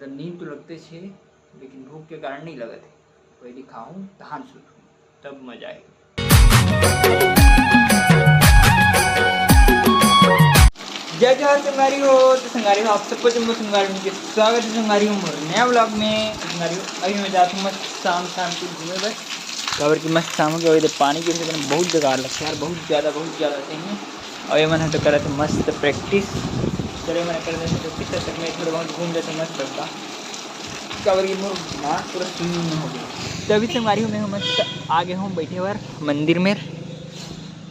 मतलब नींद तो लगते छे लेकिन भूख के कारण नहीं लगते। पहले खाऊँ तहान सुतूँ तब मजा आएगी। जय जय संगारी हो। तो संगारी हो आप सबको जम्मू संगारी के स्वागत है। संगारी हूँ नया ब्लॉग में। संगारी अभी मैं जाता हूँ मस्त शाम को घूमे बस कवर की मस्त शाम के वजह पानी की वजह से बहुत बेकार लगता है यार, बहुत ज़्यादा चाहिए। और ये मैंने तो करा था मस्त प्रैक्टिस। चले मैंने कर देते प्रैक्टिस तक में थोड़ा बहुत घूम लेते मस्त लगता कवर की मोर नाक पूरा स्विमिंग हो गया। तो अभी संगारी हूँ मैं मस्त आगे हूँ बैठे हुआ मंदिर में।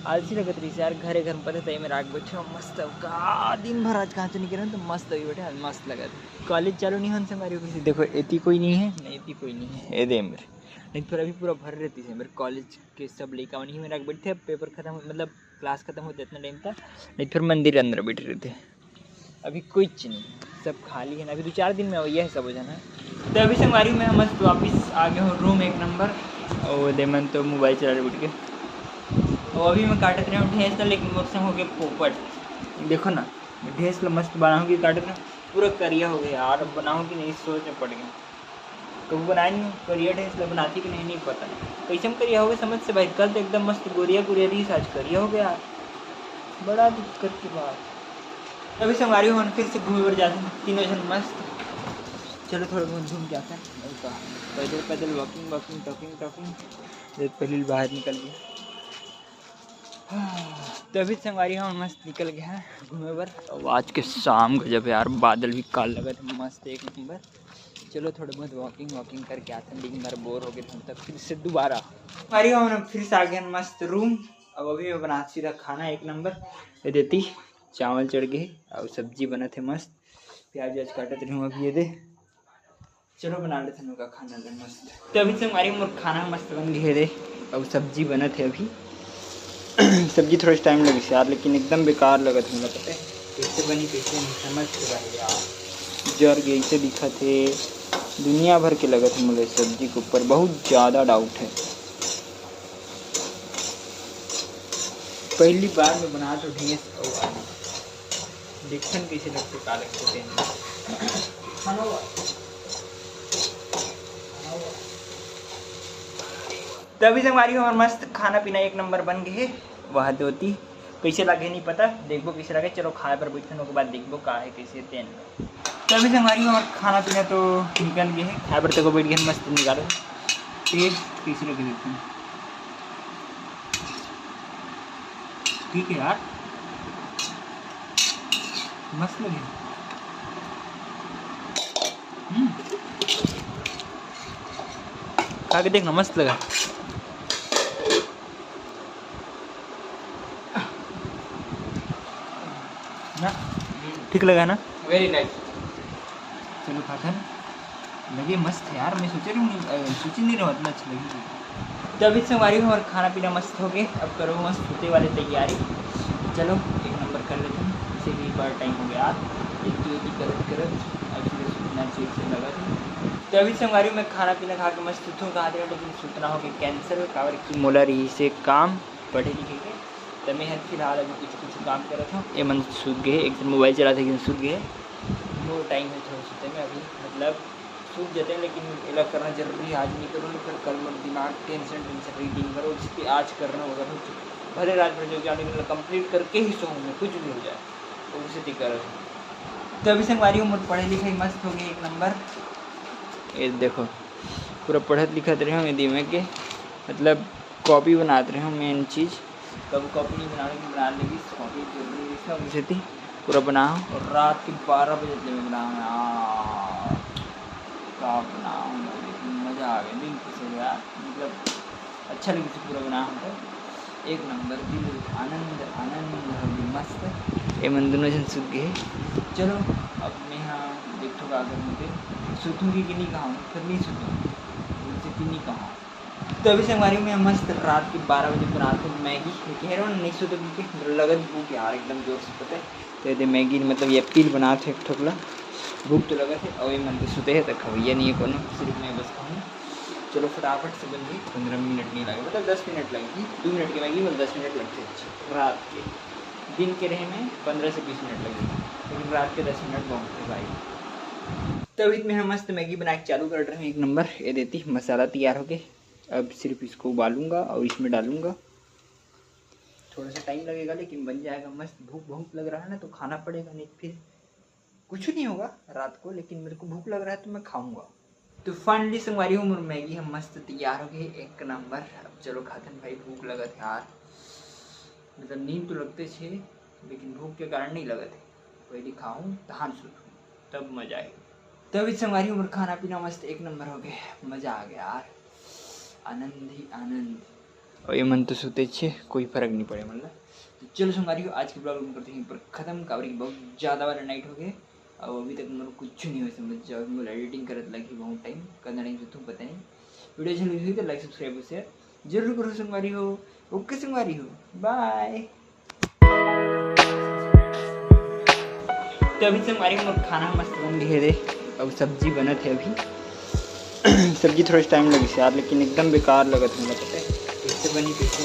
आलसी लगत रही यार, घर में पता था मेरा आग बैठे मस्त का दिन भर आज कहाँ से निकल रहे तो मस्त अभी बैठे आज मस्त लगा था। कॉलेज चालू नहीं होने से हमारी किसी देखो एती कोई नहीं है नहीं एती कोई नहीं है ए दे मेरे नहीं फिर अभी पूरा भर रहती है मेरे कॉलेज के सब लड़का नहीं मेरा बैठे अब पेपर खत्म मतलब क्लास खत्म होता इतना टाइम था नहीं फिर मंदिर अंदर बैठे रहते। अभी कुछ नहीं सब खाली है ना, अभी 2-4 दिन में यह सब हो जाना। तो अभी से हमारी मैं मस्त वापस आ गया हूँ रूम 1 नंबर। और देमन तो मोबाइल चला रहे बैठ के और अभी मैं काटते रहा हूँ ढेंस था लेकिन मौसम हो गया पोपट। देखो ना ढेंस मस्त बनाऊँगी काटते रहा पूरा करिया हो गया यार, बनाऊँगी नहीं सोच में पड़ गया। तो वो बनाए नहीं करिया ढेंस बनाती कि नहीं पता कैसे हम करिया हो गया समझ से भाई। कल तो एकदम मस्त गोरिया रही आज करिया हो गया, बड़ा दिक्कत की बात। अभी से हमारी हम फिर से घूमे पर जाते हैं तीनों जन मस्त। चलो थोड़ा बहुत घूम के आते हैं पैदल पैदल वॉकिंग टॉकिंग पहले बाहर निकल गया। तो अभी संगवारी हम मस्त निकल गया है घूमे पर। और आज के शाम को जब यार बादल भी काल लगा था मस्त 1 नंबर। चलो थोड़ा बहुत वॉकिंग करके आते हैं लेकिन बार बोर हो गए हम तक फिर से दोबारा हमारी हम फिर से आ गए मस्त रूम। अब अभी मैं बना सीधा खाना 1 नंबर ये देती चावल चढ़ गए और सब्जी बना थे मस्त प्याज व्याज काटते रहूँ अभी ये दे। चलो बना लेते हैं खाना ले मस्त। तो अभी से हमारी खाना मस्त बन गए दे और सब्जी बना थे अभी। सब्जी थोड़ा टाइम लगी यार लेकिन एकदम बेकार लगा था मुझे पता है कैसे बनी कैसे नहीं समझ के भाई यार जर गई से दिखा थे दुनिया भर के लगा था मुझे सब्जी के ऊपर बहुत ज़्यादा डाउट है। पहली बार मैं बना तो ढेंस और आलू देखन कैसे लगते का लगते खाना तभी से हमारी हमारे मस्त खाना पीना 1 नंबर बन गए। वह दोती कैसे लगे नहीं पता देखो कैसे लगे चलो खाए पर बैठने के बाद देखो का है कैसे तेन। तभी से हमारी हमारा खाना पीना तो निकल गए है खाए पर तक बैठ गए मस्त निकालो टेस्ट कैसे लगे देखते हैं। ठीक है यार मस्त लगे। खा के देखना मस्त लगा। ना ठीक लगा ना वेरी नाइस। चलो खाता है लगे मस्त है यार मैं सोच नहीं रहा इतना अच्छा लगी। तो अभी से हमारी खाना पीना मस्त हो गए अब करो मस्त होते वाले तैयारी। चलो 1 नंबर कर लेते हैं इसे भी बड़ा टाइम हो गया कर अब सुनना से लगा था। तो अभी से हमारी मैं खाना पीना खा के मस्त सूतूँ कहा दिया लेकिन सूतना हो गया कैंसर कावर की मोला रही से काम पढ़े लिखे के। तो मैं फिलहाल अभी कुछ काम कर रहा था ये मन सूख गए एक दिन मोबाइल चला था लेकिन सूख गए नो टाइम है थोड़ा सोते में अभी मतलब सूख जाते हैं लेकिन अलग करना जरूरी है। आज नहीं करूँ फिर कल मत दिमाग टेंशन रीडिंग करो इस पर आज करना होगा तो भले रात भर जो कि कंप्लीट करके ही सोऊँ मैं कुछ भी हो जाए तो उसे दिक्कत है। तो अभी से हमारी उम्र पढ़े लिखे मस्त हो गई 1 नंबर। ये देखो पूरा पढ़त लिखत रहे हूँ दिमाग के मतलब कॉपी बनाते रहे हूँ मेन चीज़ कब कॉपी नहीं बनाने की बना लेगी कॉपी जरूरी इसका मुझे थी पूरा बनाओ और रात के 12 बजे तक मैं बनाऊँ का बनाऊँ लेकिन मज़ा आ गया दिन खुश हो गया मतलब अच्छा लगे से पूरा बनाऊँ तो 1 नंबर दिल आनंद होगी मस्त। ये मन दोनों जन सूख गए। चलो अब मैं यहाँ देखो अगर मुझे सूतूँगी कि नहीं कहाँ फिर नहीं सूतूँगी उनसे कि नहीं कहाँ। तो अभी से हमारी में मस्त रात के 12 बजे बनाते हैं मैगी कह रहा हूँ नहीं सोते क्योंकि लगन भूख यार एकदम जोर से पता है। तो ये मैगी मतलब ये पील बनाते एक ठोकला भूख तो लगा थे और ये मन के सोते हैं तो खवैया नहीं है कोनो सिर्फ मैं बस खाऊँ। चलो फटाफट से बन गई 15 मिनट नहीं लगे मतलब 10 मिनट लगेगी 2 मिनट की मैगी मतलब 10 मिनट लगते हैं रात के दिन के रहे में 15 से 20 मिनट लगेगी लेकिन रात के 10 मिनट बहुत थे भाई। तो अभी मैं मस्त मैगी बना के चालू कर रहे हैं, एक नंबर। ये देती मसाला तैयार हो गया। अब सिर्फ इसको उबालूंगा और इसमें डालूंगा। थोड़ा सा टाइम लगेगा लेकिन बन जाएगा मस्त। भूख बहुत लग रहा है ना तो खाना पड़ेगा, नहीं फिर कुछ नहीं होगा रात को। लेकिन मेरे को भूख लग रहा है तो मैं खाऊंगा। तो फाइनली संगवारी हूँ मैगी हम मस्त तैयार हो गई, एक नंबर। अब चलो खाते हैं भाई, भूख लगा था यार। मतलब नींद तो लगते थे लेकिन भूख के कारण नहीं लगा थे। पहले खाऊँ तहान सुनूँ तब मजा आएगा। तभी संगवारी उम्र खाना पीना मस्त एक नंबर हो गया, मजा आ गया यार, आनंद ही आनंद। और ये मन तो सोते छे कोई फर्क नहीं पड़े मतलब। तो चलो संगवारी आज की ब्लॉग करते हैं पर खत्म। कवरिंग बहुत ज़्यादा वाला नाइट हो गए और अभी तक मेरे कुछ नहीं हुआ समझ जाओ। मैं एडिटिंग करत लगी बहुत टाइम करना नहीं तो तुम पता नहीं। वीडियो अच्छी लगी तो लाइक सब्सक्राइब शेयर जरूर करो संगवारी हो। ओके संगवारी हो, बाय। तो अभी संगवारी हो खाना मस्त बन गए रे। अब सब्जी बना थे अभी सब्जी थोड़ा टाइम लगी यार, लेकिन एकदम बेकार लगा था। मुझे पता है कैसे बनी कैसे